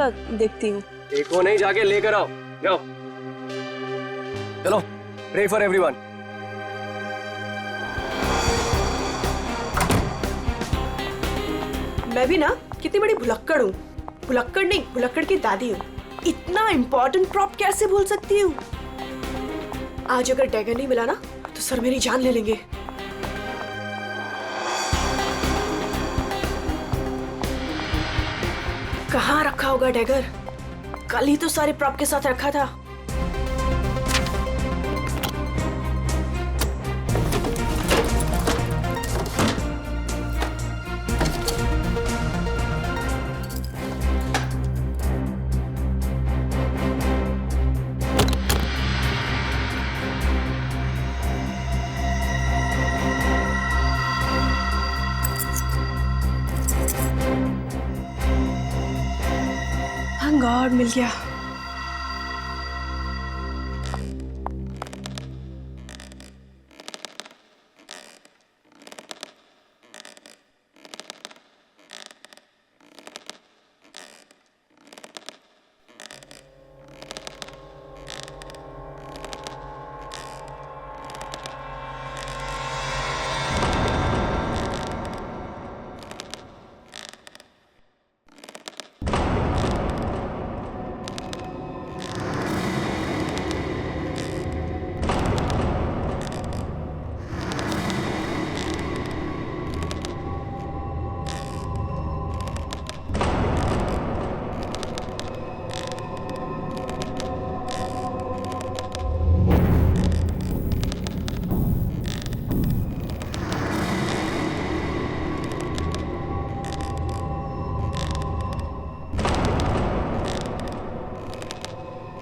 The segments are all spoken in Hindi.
होगा देखती हूँ। देखो नहीं, जाके लेकर आओ, जाओ। चलो, प्रे फॉर एवरीवन। मैं भी ना कितनी बड़ी भुलक्कड़ हूँ। भुलक्कड़ नहीं, भुलक्कड़ की दादी हूँ। इतना इम्पोर्टेंट प्रॉप कैसे भूल सकती हूँ। आज अगर डैगर नहीं मिला ना तो सर मेरी जान ले लेंगे। कहाँ रखा होगा डैगर? कल ही तो सारे प्रॉप के साथ रखा था। थैंक गॉड मिल गया।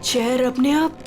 चेयर अपने आप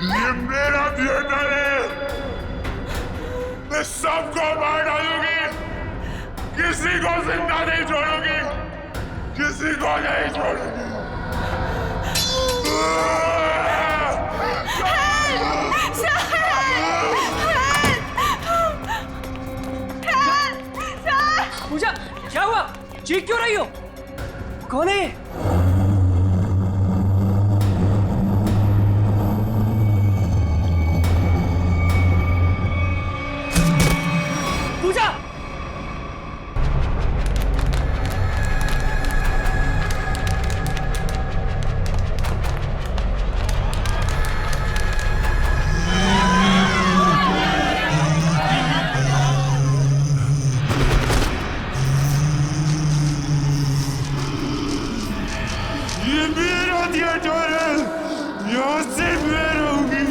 ये मेरा थिएटर है, मैं सबको मार डालूंगी, किसी को जिंदा नहीं छोड़ूंगी, किसी को नहीं छोड़ूंगी। पूजा, क्या हुआ? चीख क्यों रही हो? कौन है ये? पूजा! ये मेरा थिएटर है, यहाँ सिर्फ मैं रहूंगी।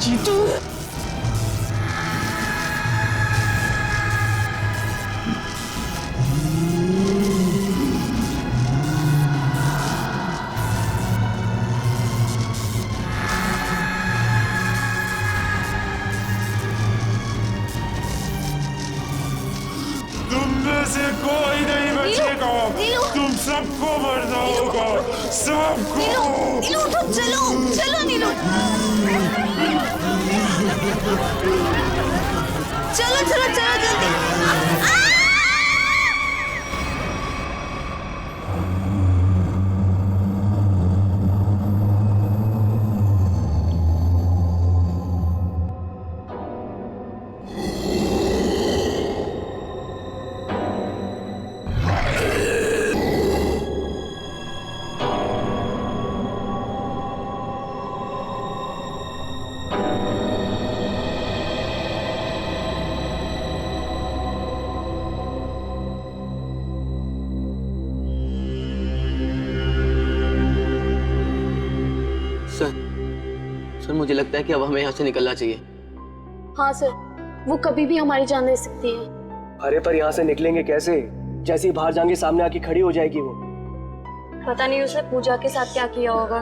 जीतू! तुम में से कोई नहीं बचेगा, तुम सबको मरना होगा, सबको। नीलू उठो, चलो चलो नीलू, चलो चलो चलो जल्दी। सर मुझे लगता है कि अब हमें यहाँ से निकलना चाहिए। हाँ सर, वो कभी भी हमारी जान ले सकती है। अरे पर यहाँ से निकलेंगे कैसे? जैसे ही बाहर जाएंगे सामने आके खड़ी हो जाएगी वो। पता नहीं उसने पूजा के साथ क्या किया होगा।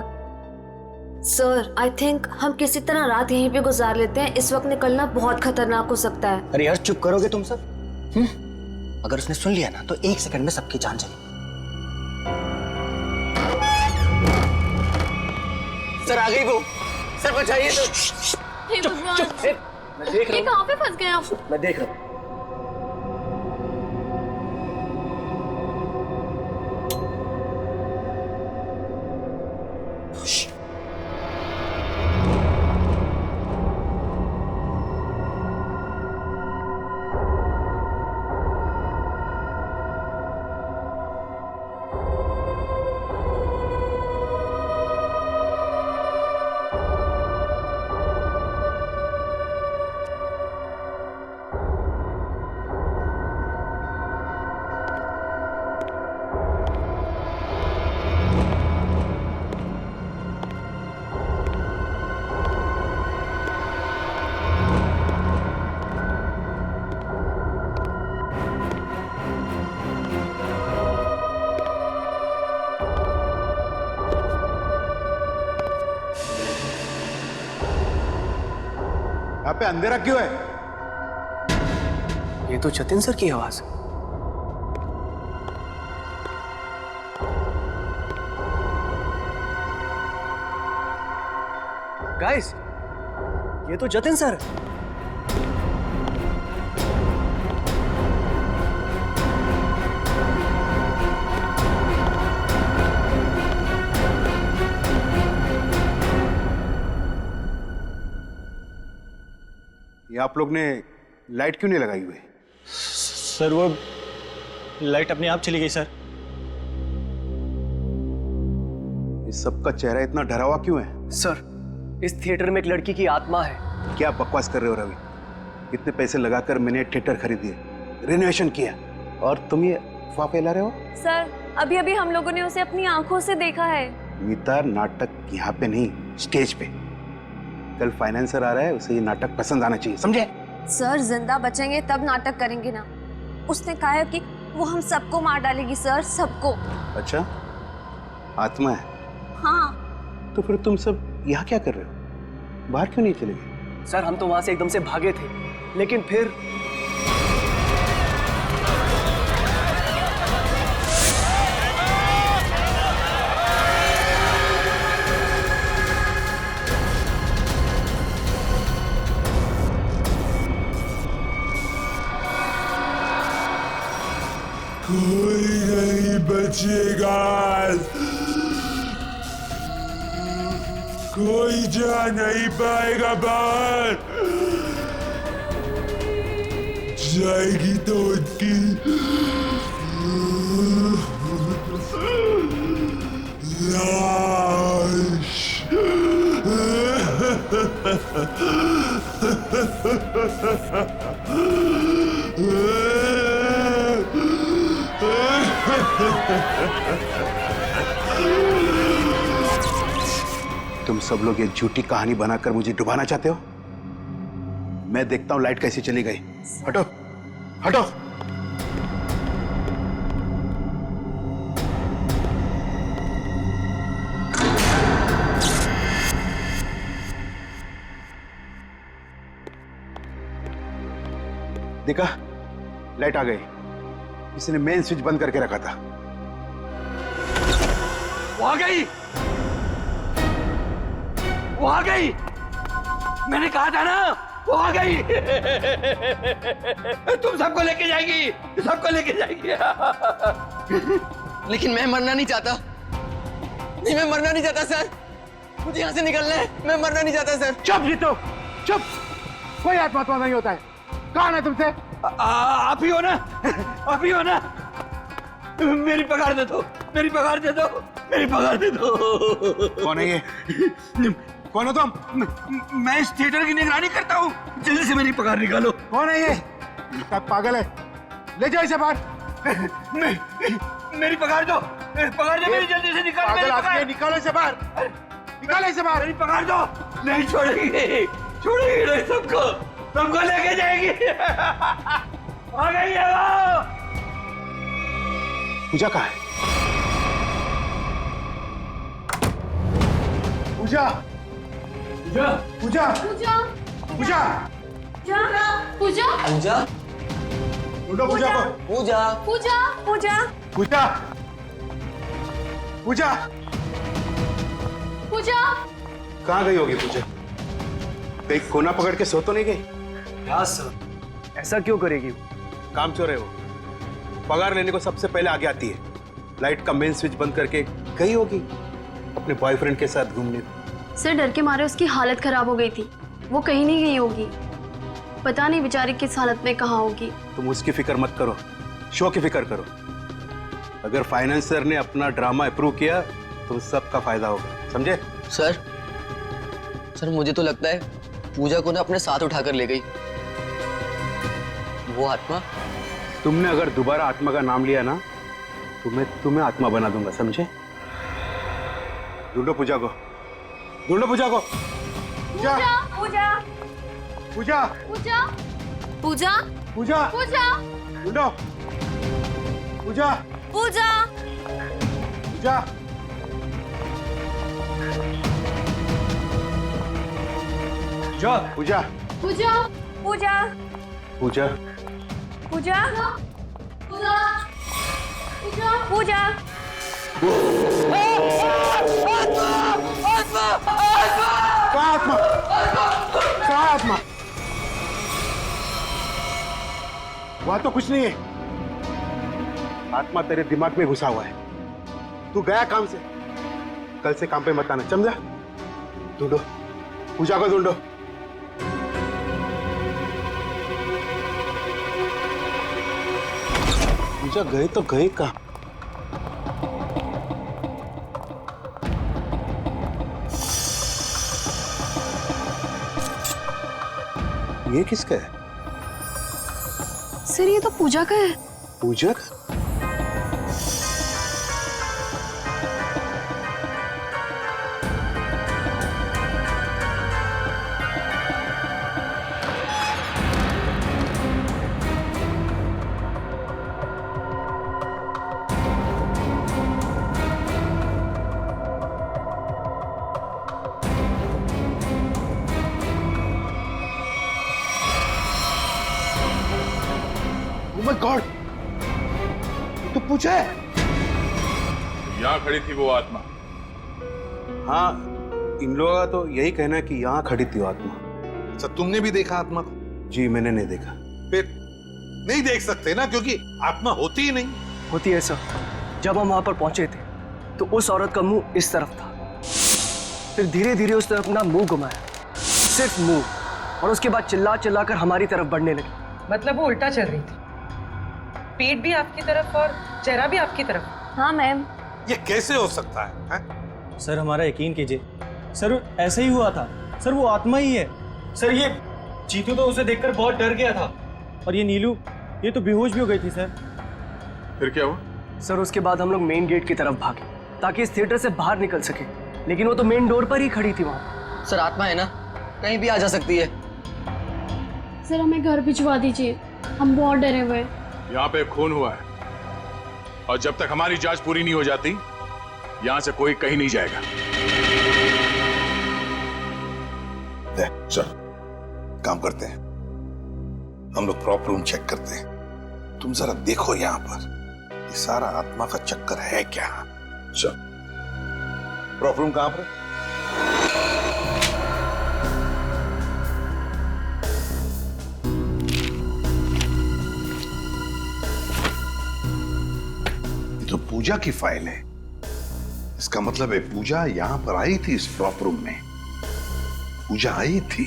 सर आई थिंक हम किसी तरह रात यहीं पे गुजार लेते हैं, इस वक्त निकलना बहुत खतरनाक हो सकता है। अरे यार चुप करोगे तुम सब? अगर उसने सुन लिया ना तो 1 सेकंड में सबकी जान चली। सर आ गई वो, सर बचाइए सर। हे भगवान, मैं देख ये रहा कहाँ पे फंस गए आप? हूँ, मैं देख रहा हूँ। यहाँ पे अंधेरा क्यों है? ये तो जतिन सर की आवाज है। गाइस, ये तो जतिन सर है। ये आप लोग ने लाइट क्यों नहीं लगाई हुई? सर वो लाइट अपने आप चली गई सर। इस सबका चेहरा इतना डरा हुआ क्यों है? सर, इस थिएटर में एक लड़की की आत्मा है। क्या बकवास कर रहे हो रवि? इतने पैसे लगाकर मैंने थिएटर खरीदी, रेनोवेशन किया, और तुम ये अफवाह फैला रहे हो? सर, अभी अभी हम लोगों ने उसे अपनी आंखों से देखा है। गीता, नाटक यहाँ पे नहीं, स्टेज पे। कल फाइनेंसर आ रहा है, उसे ये नाटक पसंद आना चाहिए, समझे? सर जिंदा बचेंगे तब नाटक करेंगे ना। उसने कहा है कि वो हम सबको मार डालेगी सर, सबको। अच्छा, आत्मा है? हाँ। तो फिर तुम सब यहाँ क्या कर रहे हो? बाहर क्यों नहीं चले गए? सर हम तो वहां से एकदम से भागे थे, लेकिन फिर कोई नहीं बचेगा, कोई जा नहीं पाएगा बाहर। जाएगी तो उनकी लाश। तुम सब लोग ये झूठी कहानी बनाकर मुझे डुबाना चाहते हो? मैं देखता हूं लाइट कैसी चली गई। हटो, हटो। देखा, लाइट आ गई। इसने मेन स्विच बंद करके रखा था। वो आ गई, वो आ गई। मैंने कहा था ना, वो आ गई। तुम सबको लेके जाएगी, सबको लेके जाएगी। लेकिन मैं मरना नहीं चाहता। नहीं, मैं मरना नहीं चाहता सर। मुझे यहाँ से निकलना है। मैं मरना नहीं चाहता सर। चुप जीतो, चुप। कोई आत्मा नहीं होता है। कौन है तुमसे? आप ही हो ना, आप ही हो ना। मेरी पगार दे दो, मेरी पगार दे दो, मेरी पगार दे दो। कौन है ये? कौन हो तुम? मैं इस थिएटर की निगरानी करता हूँ। जल्दी से मेरी पगार निकालो। कौन है ये? सब पागल है। ले जाओ इसे बाहर। मेरी पगार दो, पगार दो मेरी, जल्दी से निकालो मेरी पगार। निकालो इसे बाहर, निकालो इसे बाहर। मेरी पगार दो। नहीं छोड़ेगी, छोड़ेगी नहीं। सबको, सबको लेके जाएगी। आ गई है वो। पूजा कहाँ है? पूजा, पूजा, पूजा, पूजा, पूजा, पूजा, पूजा, ढूंढो पूजा को। पूजा, पूजा, पूजा, पूजा, पूजा, पूजा। कहाँ गई होगी पूजा? कहीं कोना पकड़ के सो तो नहीं गई? क्या सर, ऐसा क्यों करेगी? काम चोर है वो। पगार लेने को सबसे पहले आगे आती है। लाइट का मेन स्विच बंद करके गई होगी अपने बॉयफ्रेंड के साथ घूमने। सर डर के मारे उसकी हालत खराब हो गई थी, वो कहीं नहीं गई होगी। पता नहीं बेचारी किस हालत में कहाँ होगी। तुम उसकी फिक्र मत करो, शो की फिक्र करो। अगर फाइनेंसर ने अपना ड्रामा अप्रूव किया तो सबका फायदा होगा, समझे? सर, सर मुझे तो लगता है पूजा को ना अपने साथ उठाकर ले गई वो आत्मा। तुमने अगर दोबारा आत्मा का नाम लिया ना तो मैं तुम्हें आत्मा बना दूंगा, समझे? ढूंढो पूजा को, ढूंढो पूजा को। पूजा, पूजा, पूजा, पूजा, पूजा, पूजा, पूजा, ढूंढो पूजा, पूजा, पूजा। जा पूजा, पूजा, पूजा, पूजा, पूजा, पूजा, पूजा, कहाँ आत्मा? कहाँ आत्मा? वहां तो कुछ नहीं है। आत्मा तेरे दिमाग में घुसा हुआ है। तू गया काम से, कल से काम पे मत आना, समझा? ढूंढो पूजा को, ढूंढो। पूजा गए तो गए कहाँ? ये किसका है? सर ये तो पूजा का है। पूजा का? Oh my God! तो पूछा है? यहाँ खड़ी थी वो आत्मा। हाँ, इन लोगों का तो यही कहना है कि यहाँ खड़ी थी वो आत्मा। अच्छा, तुमने भी देखा आत्मा को? जी मैंने नहीं देखा। फिर नहीं देख सकते ना, क्योंकि आत्मा होती ही नहीं। होती है सर। जब हम वहां पर पहुंचे थे तो उस औरत का मुंह इस तरफ था, फिर धीरे धीरे उसने अपना मुंह घुमाया, सिर्फ मुंह, और उसके बाद चिल्ला चिल्ला कर हमारी तरफ बढ़ने लगी। मतलब वो उल्टा चल रही थी, पेट भी आपकी तरफ और चेहरा भी आपकी तरफ। हाँ मैम। ये कैसे हो सकता है? सर हमारा यकीन कीजिए, सर ऐसे ही हुआ था। सर वो आत्मा ही है। सर ये चीतू तो उसे देखकर बहुत डर गया था, और ये नीलू ये तो बेहोश भी हो गई थी सर। फिर क्या हुआ? सर उसके बाद हम लोग मेन गेट की तरफ भागे ताकि इस थिएटर से बाहर निकल सके, लेकिन वो तो मेन डोर पर ही खड़ी थी वहां। सर आत्मा है ना, कहीं भी आ जा सकती है। सर हमें घर भिजवा दीजिए, हम बहुत डरे हुए हैं। यहाँ पे खून हुआ है, और जब तक हमारी जांच पूरी नहीं हो जाती यहाँ से कोई कहीं नहीं जाएगा। चल काम करते हैं, हम लोग प्रॉपर रूम चेक करते हैं। तुम जरा देखो यहाँ पर ये सारा आत्मा का चक्कर है क्या। चल प्रॉपर रूम कहां पर है? ये तो पूजा की फाइल है। इसका मतलब है पूजा यहां पर आई थी, इस प्रॉपर रूम में पूजा आई थी।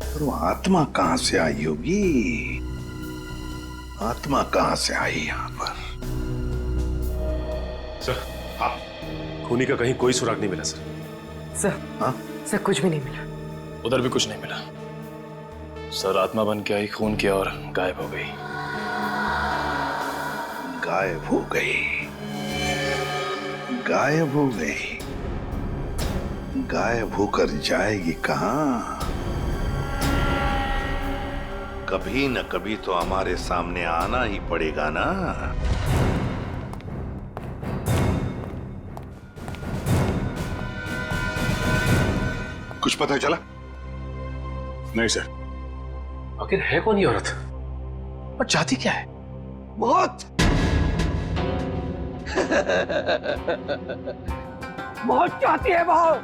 पर वो आत्मा कहां से आई होगी? आत्मा कहां से आई यहां पर? सर, हाँ, खूनी का कहीं कोई सुराग नहीं मिला सर। सर, हाँ? सर कुछ भी नहीं मिला। उधर भी कुछ नहीं मिला सर। आत्मा बन के आई खून की और गायब हो गई। गायब हो गई, गायब हो गई। गायब होकर जाएगी कहां? कभी न कभी तो हमारे सामने आना ही पड़ेगा ना। कुछ पता चला? नहीं सर। आखिर है कौन ये औरत और जाति क्या है? बहुत बहुत चाहती है वो।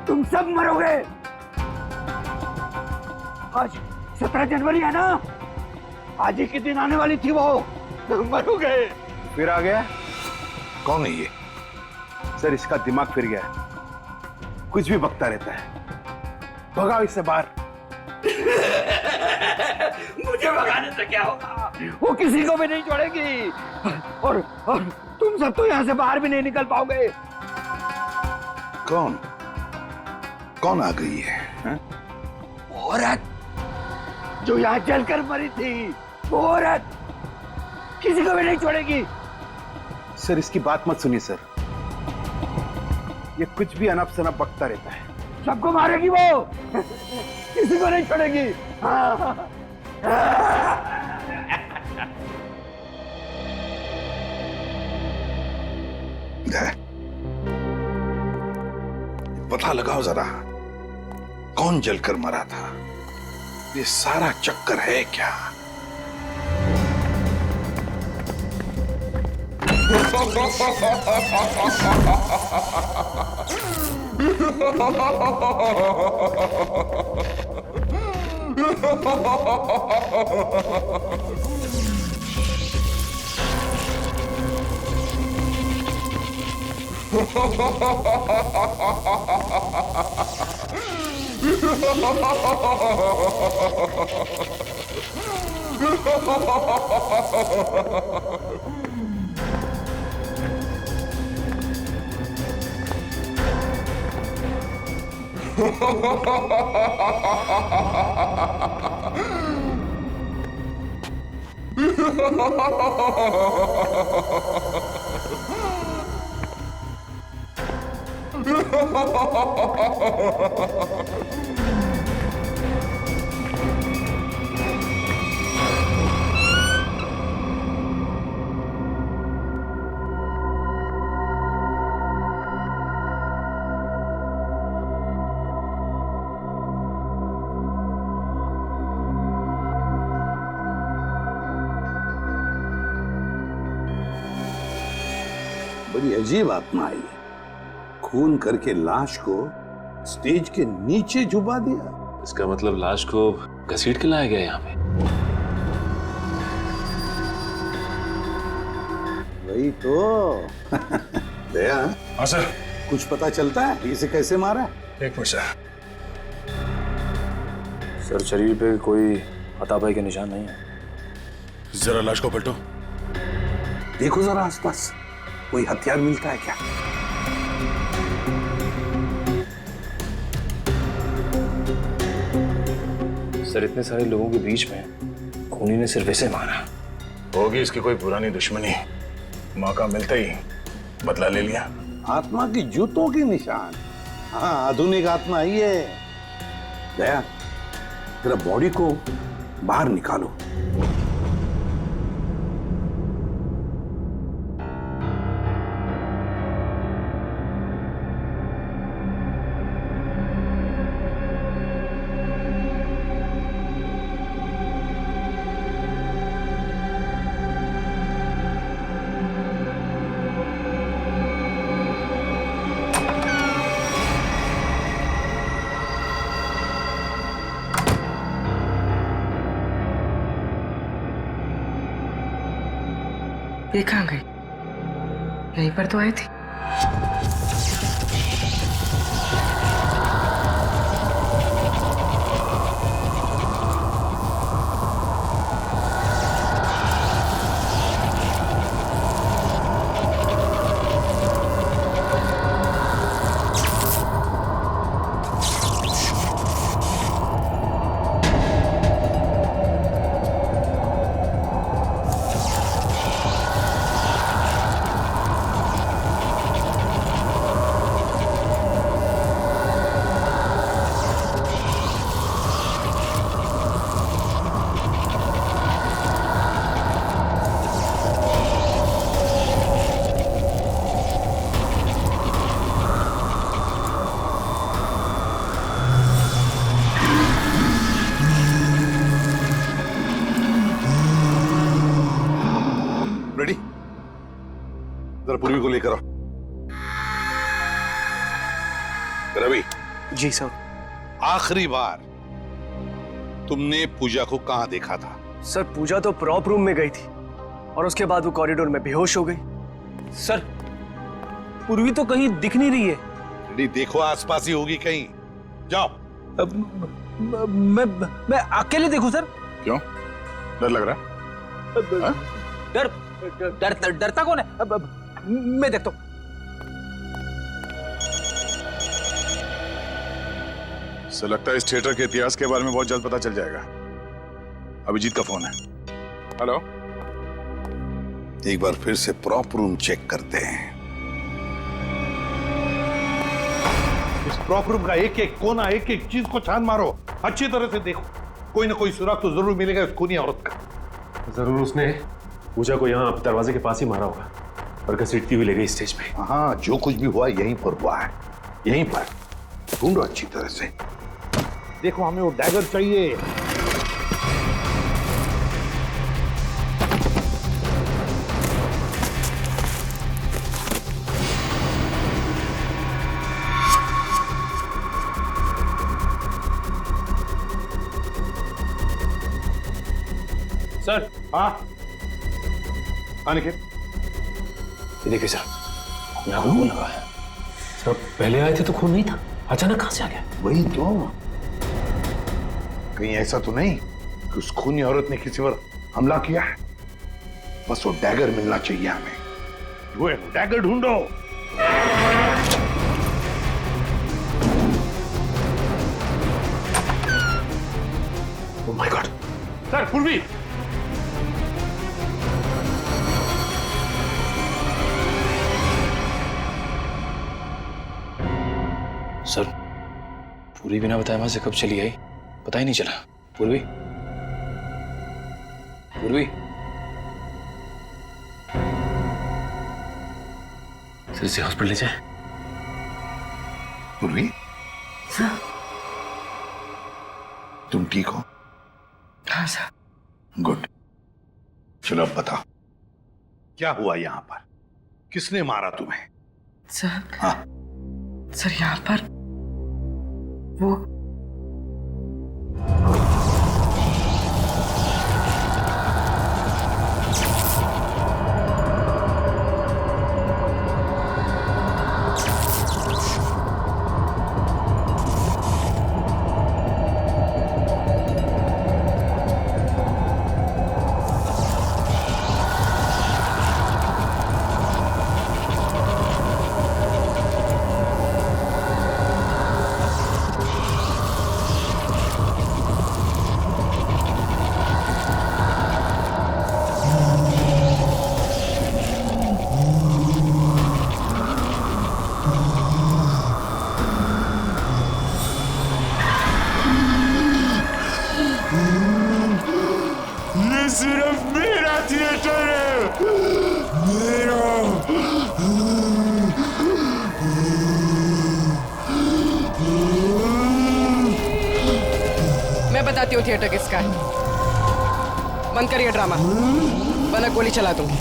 तुम सब मरोगे। आज 17 जनवरी है ना, आज ही के दिन आने वाली थी वो। मरोगे। फिर आ गया? कौन है ये? सर इसका दिमाग फिर गया है, कुछ भी बकता रहता है। भगाओ इससे बाहर। मुझे भगाने से क्या होगा? वो किसी को भी नहीं छोड़ेगी, और तुम सब तो यहाँ से बाहर भी नहीं निकल पाओगे। कौन कौन आ गई है? औरत जो यहाँ जलकर मरी थी, वो औरत किसी को भी नहीं छोड़ेगी। सर इसकी बात मत सुनिए सर, ये कुछ भी अनप शनप बकता रहता है। सबको मारेगी वो, किसी को नहीं छोड़ेगी। हाँ। पता लगाओ जरा, कौन जलकर मरा था? ये सारा चक्कर है क्या? बड़ी अजीब आत्मा आई है। खून करके लाश को स्टेज के नीचे छुपा दिया। इसका मतलब लाश को घसीट के लाया गया यहाँ पे। वही तो। दया। हाँ सर। कुछ पता चलता है इसे कैसे मारा? एक मिनट सर। सर शरीर पे कोई हथापाई के निशान नहीं है। जरा लाश को पलटो। देखो जरा आसपास कोई हथियार मिलता है क्या? सर इतने सारे लोगों के बीच में खूनी ने सिर्फ इसे मारा। होगी इसकी कोई पुरानी दुश्मनी। मौका मिलते ही बदला ले लिया। आत्मा की जूतों के निशान। हाँ, आधुनिक आत्मा ही है। दया, जरा बॉडी को बाहर निकालो। ये कहाँ गई? यहीं पर तो आई थी। रेडी? जरा पूर्वी को लेकर आओ। रवि। जी सर। आखिरी बार तुमने पूजा को कहां देखा था? सर पूजा तो प्रॉप रूम में गई थी और उसके बाद वो कॉरिडोर में बेहोश हो गई। सर पूर्वी तो कहीं दिख नहीं रही है। रेडी, देखो आसपास ही होगी कहीं। जाओ। मैं अकेले देखूं सर? क्यों? डर लग रहा है? डरता कौन है? मैं देखता हूं। सर लगता है इस थिएटर के इतिहास के बारे में बहुत जल्द पता चल जाएगा। अभिजीत का फोन है। हेलो। एक बार फिर से प्रॉप रूम चेक करते हैं। इस प्रॉप रूम का एक एक कोना, एक एक चीज को छान मारो। अच्छी तरह से देखो, कोई ना कोई सुराग तो जरूर मिलेगा इस खूनी औरत का। जरूर उसने पूजा को यहाँ दरवाजे के पास ही मारा होगा और घसीटती हुई ले गई स्टेज पे। हाँ, जो कुछ भी हुआ यहीं पर हुआ है। यहीं पर ढूंढो अच्छी तरह से। देखो, हमें वो डैगर चाहिए। सर। हाँ अनिकेत, ये देखिए सर, यहाँ खून लगा है। सर पहले आए थे तो खून नहीं था, अचानक कहां से आ गया? वही तो। कहीं ऐसा तो नहीं कि उस खूनी औरत ने किसी पर हमला किया है? बस वो डैगर मिलना चाहिए हमें। वो डैगर ढूंढो। Oh my God. सर पूर्वी। सर पूरी बिना बताए वहां से कब चली आई पता ही नहीं चला। पूर्वी, पूर्वी। सर इसे हॉस्पिटल ले जाए। पूर्वी, तुम ठीक हो? हाँ सर। गुड। चलो अब बताओ, क्या हुआ यहां पर? किसने मारा तुम्हें? सर, हाँ? सर यहाँ पर वो ये सिर्फ मेरा थिएटर है, मेरा। मैं बताती हूँ थिएटर किसका है। बंद करिए ड्रामा, वरना गोली चला दूंगी।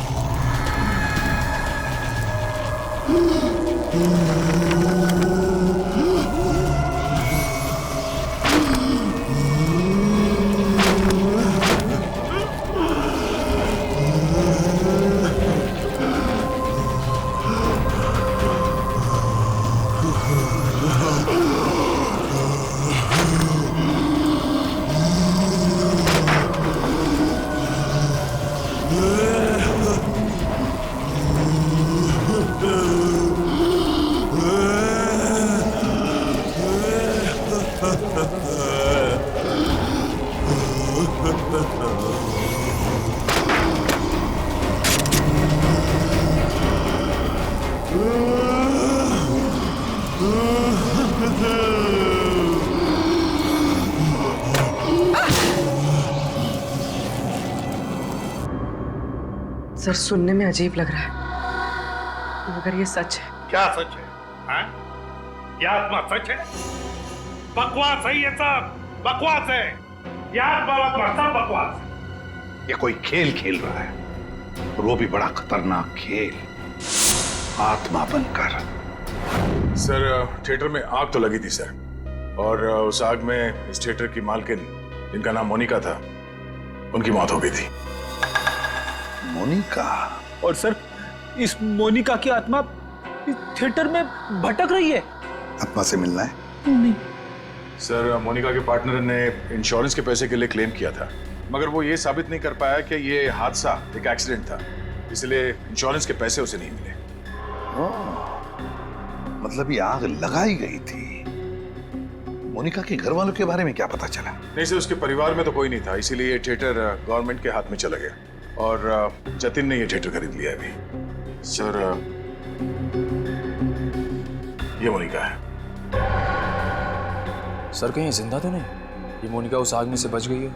सर, सुनने में अजीब लग रहा है, मगर ये सच है। क्या सच है? हाँ? ये आत्मा सच है? बकवास है ये सब, बकवास है। ये आत्मा सब बकवास है। ये कोई खेल खेल रहा है, और वो भी बड़ा खतरनाक खेल, आत्मा बनकर। सर, थिएटर में आग तो लगी थी सर, और उस आग में इस थिएटर की मालकिन, जिनका नाम मोनिका था, उनकी मौत हो गई थी। मोनिका? और सर, इस मोनिका की आत्मा इस थिएटर में भटक रही है। आत्मा से मिलना है? नहीं सर, मोनिका के पार्टनर ने इंश्योरेंस के पैसे के लिए क्लेम किया था, मगर वो ये साबित नहीं कर पाया कि ये हादसा एक एक्सीडेंट था, इसलिए इंश्योरेंस के पैसे उसे नहीं मिले। मतलब ये आग लगाई गई थी। मोनिका के घर वालों के बारे में क्या पता चला? नहीं सर, उसके परिवार में तो कोई नहीं था, इसीलिए ये थिएटर गवर्नमेंट के हाथ में चला गया, और जतिन ने ये थिएटर खरीद लिया अभी। सर, ये मोनिका है। सर, कहीं जिंदा तो नहीं? ये मोनिका उस आग में से बच गई है?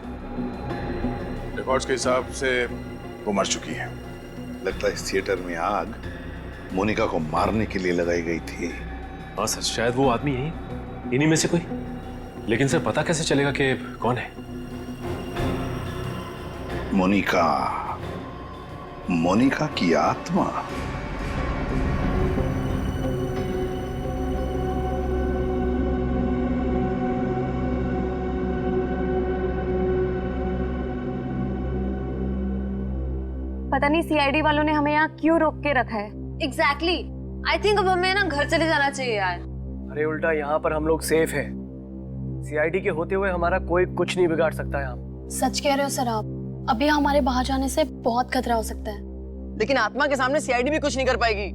रिकॉर्ड्स के हिसाब से वो मर चुकी है। लगता है इस थिएटर में आग मोनिका को मारने के लिए लगाई गई थी। हाँ सर, शायद वो आदमी यही, इन्हीं में से कोई। लेकिन सर, पता कैसे चलेगा कि कौन है? मोनिका की आत्मा। पता नहीं सीआईडी वालों ने हमें यहाँ क्यों रोक के रखा है। एग्जैक्टली। आई थिंक अब हमें ना घर चले जाना चाहिए यार। अरे उल्टा, यहाँ पर हम लोग सेफ हैं। सीआईडी के होते हुए हमारा कोई कुछ नहीं बिगाड़ सकता यहाँ। सच कह रहे हो सर आप, अभी हमारे बाहर जाने से बहुत खतरा हो सकता है। लेकिन आत्मा के सामने सीआईडी भी कुछ नहीं कर पाएगी।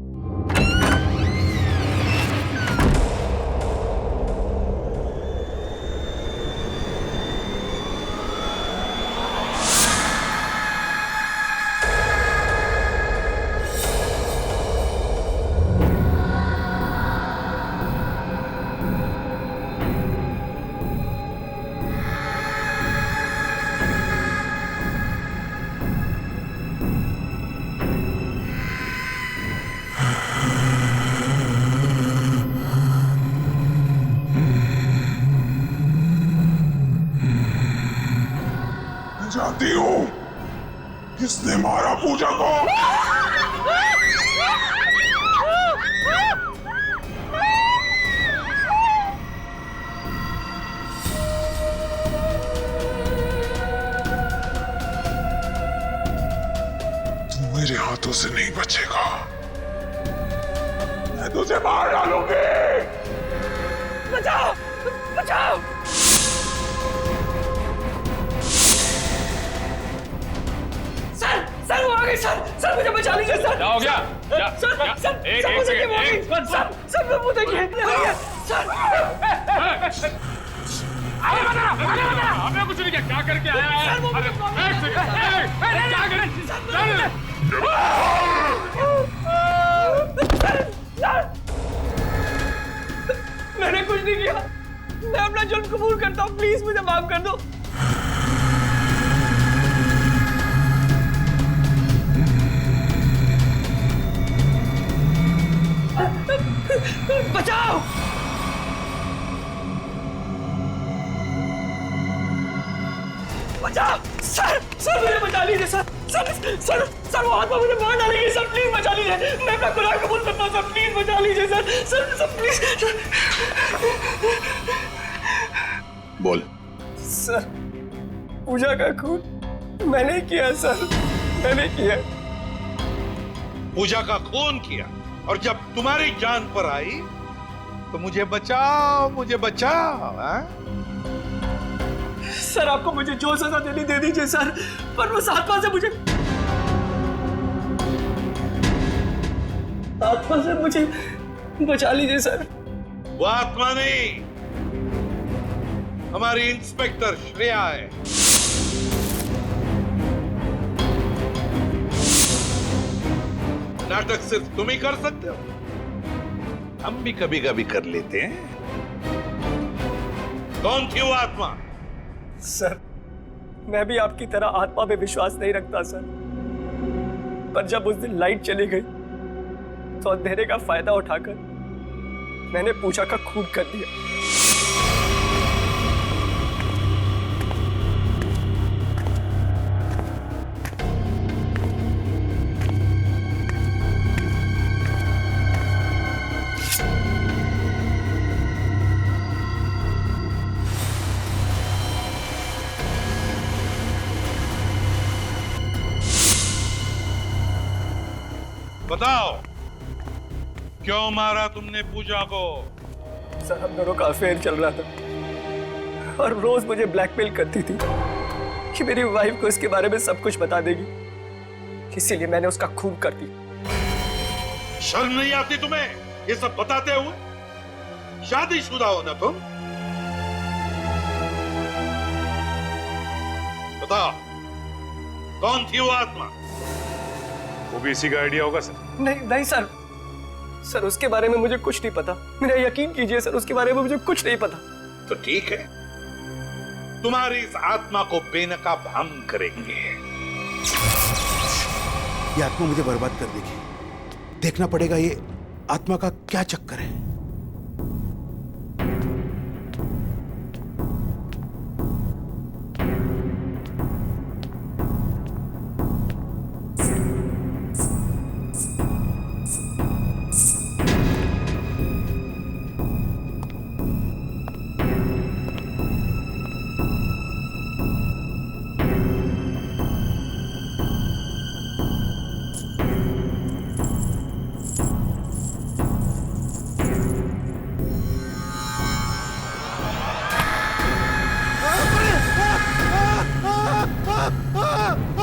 जानती हूँ किसने मारा पूजा को। हाथों से नहीं बचेगा। मैं तुझे मार डालूंगी। बचाओ बचाओ। सर वो आ गए सर मुझे बचा लीजिए सर। क्या हो गया? सर एक सेकंड सर वो देखिए सर। आगे बता हमें कुछ नहीं किया, क्या करके आया है? एक सेकंड, क्या मैंने कुछ नहीं किया, मैं अपना जुर्म कबूल करता हूँ, प्लीज मुझे माफ कर दो। बचाओ। बचाओ सर मुझे बचा लीजिए सर वो आत्मा मुझे मार डालेगी सर, प्लीज बचा लीजिए। मैं अपना गुनाह कबूल करता हूँ सर, प्लीज बचा लीजिए सर प्लीज। बोल। सर पूजा का खून मैंने किया सर, मैंने किया। पूजा का खून किया और जब तुम्हारी जान पर आई तो मुझे बचाओ हाँ? सर आपको मुझे जो सजा देनी दे दीजिए सर, पर उस आत्मा से मुझे बचा लीजिए सर। वो आत्मा नहीं, हमारी इंस्पेक्टर श्रेया है। नाटक सिर्फ तुम ही कर सकते हो, हम भी कभी कभी कर लेते हैं। कौन थी वो आत्मा? सर मैं भी आपकी तरह आत्मा पे विश्वास नहीं रखता सर, पर जब उस दिन लाइट चली गई तो अंधेरे का फायदा उठाकर मैंने पूजा का खून कर दिया। बताओ क्यों मारा तुमने पूजा को? सर हम दोनों का अफेयर चल रहा था और रोज मुझे ब्लैकमेल करती थी कि मेरी वाइफ को इसके बारे में सब कुछ बता देगी, इसीलिए मैंने उसका खून कर दिया। शर्म नहीं आती तुम्हें ये सब बताते हुए? शादीशुदा हो ना तुम? बताओ कौन थी वो आत्मा? वो भी इसी का आइडिया होगा सर। नहीं सर उसके बारे में मुझे कुछ नहीं पता, मेरा यकीन कीजिए सर, उसके बारे में मुझे कुछ नहीं पता। तो ठीक है, तुम्हारी इस आत्मा को बेनकाब हम करेंगे। ये आत्मा मुझे बर्बाद कर देगी, देखना पड़ेगा ये आत्मा का क्या चक्कर है।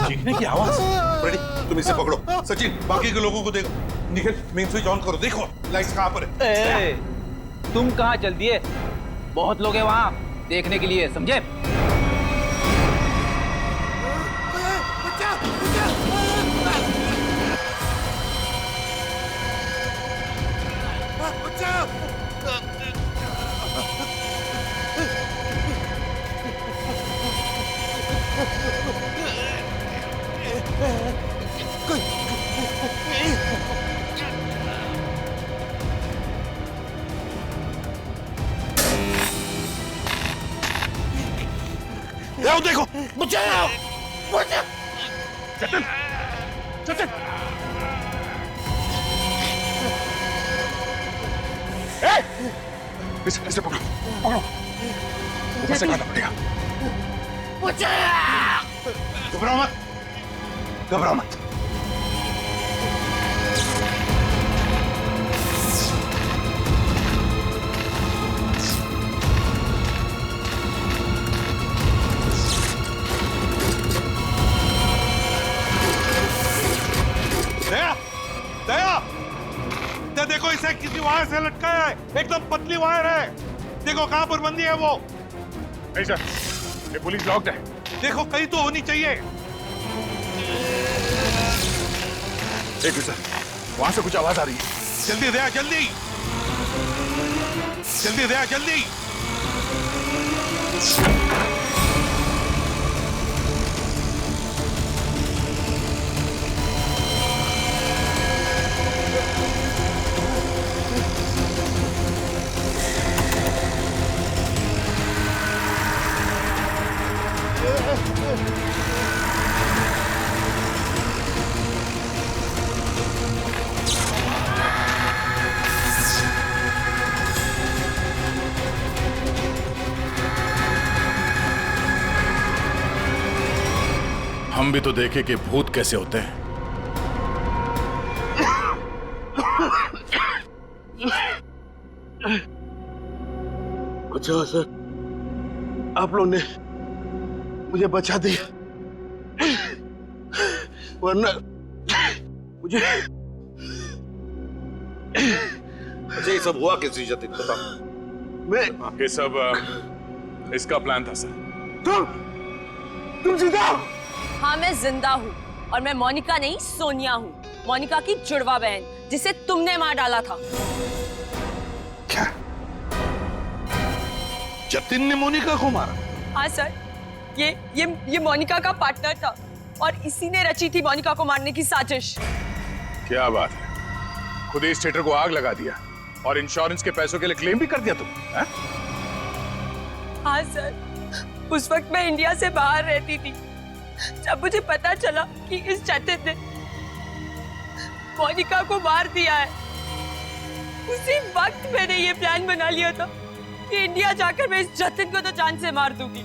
चीखने की आवाज। रेडी, तुम इसे पकड़ो। सचिन बाकी के लोगों को देखो। निखिल मेन स्विच ऑन करो, देखो लाइट्स कहां पर है। तुम कहाँ चल दिए? बहुत लोग हैं वहाँ देखने के लिए, समझे? आओ देखो, बचाओ, बचाओ। सचिन, सचिन। इसे पकड़ो, पकड़ो। ऊपर से खाना पड़ेगा। घबराओ मत, घबराओ मत। वायर से लटका है, एकदम पतली वायर है। देखो कहां पर बंदी है वो। नहीं सर, ये पुलिस लॉक्ड है। देखो कहीं तो होनी चाहिए। एक सर, वहां से कुछ आवाज आ रही है। जल्दी दया, जल्दी जल्दी दया, जल्दी। हम भी तो देखे कि भूत कैसे होते हैं। अच्छा सर, आप लोग ने मुझे बचा दिया, वरना मुझे। अच्छा ये सब हुआ किसी जतिन बता। मैं ये सब इसका प्लान था सर। तुम जिंदा हो? हाँ मैं जिंदा हूँ और मैं मोनिका नहीं सोनिया हूँ, मोनिका की जुड़वा बहन जिसे तुमने मार डाला था। क्या जतिन ने मोनिका को मारा? हाँ सर, ये मोनिका का पार्टनर था और इसी ने रची थी मोनिका को मारने की साजिश। क्या बात है, खुद इस थिएटर को आग लगा दिया और इंश्योरेंस के पैसों के लिए क्लेम भी कर दिया तुम? हाँ सर, उस वक्त मैं इंडिया से बाहर रहती थी। जब मुझे पता चला कि इस जतिन ने मोनिका को मार दिया है, उसी वक्त मैंने ये प्लान बना लिया था कि इंडिया जाकर मैं इस जतिन को तो जान से मार दूंगी।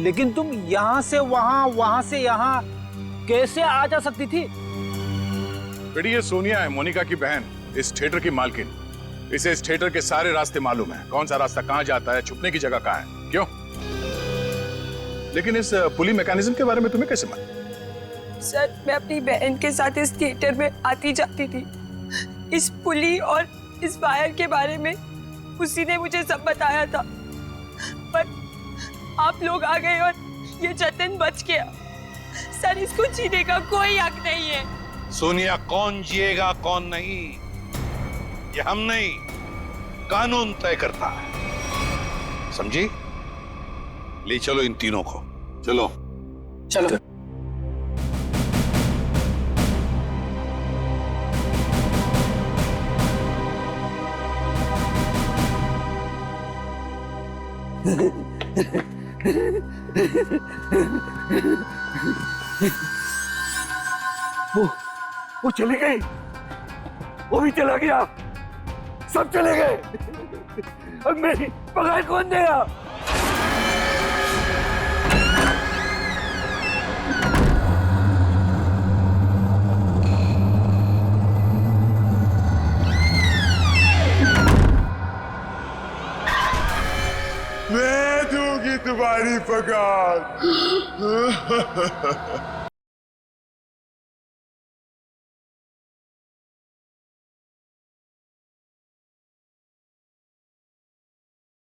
लेकिन तुम यहाँ से वहाँ, वहाँ से यहाँ कैसे आ जा सकती थी? बेटी ये सोनिया है, मोनिका की बहन, इस थिएटर की मालकिन। इसे इस थिएटर के सारे रास्ते मालूम है, कौन सा रास्ता कहाँ जाता है, छुपने की जगह कहाँ है। क्यों? लेकिन इस पुली मैकेनिज्म के बारे में तुम्हें कैसे मालूम? सर मैं अपनी बहन के साथ इस थिएटर में आती जाती थी। इस पुली और इस वायर के बारे में उसी ने मुझे सब बताया था, पर आप लोग आ गए और ये जतिन बच गया। सर इसको जीने का कोई हक नहीं है। सोनिया, कौन जिएगा कौन नहीं ये हम नहीं, कानून तय करता है, समझी? ले चलो इन तीनों को, चलो चलो। वो चली गई, वो भी चला गया, सब चले गए। अब मेरी पगार कौन देगा? मैं दूंगी तुम्हारी पगार।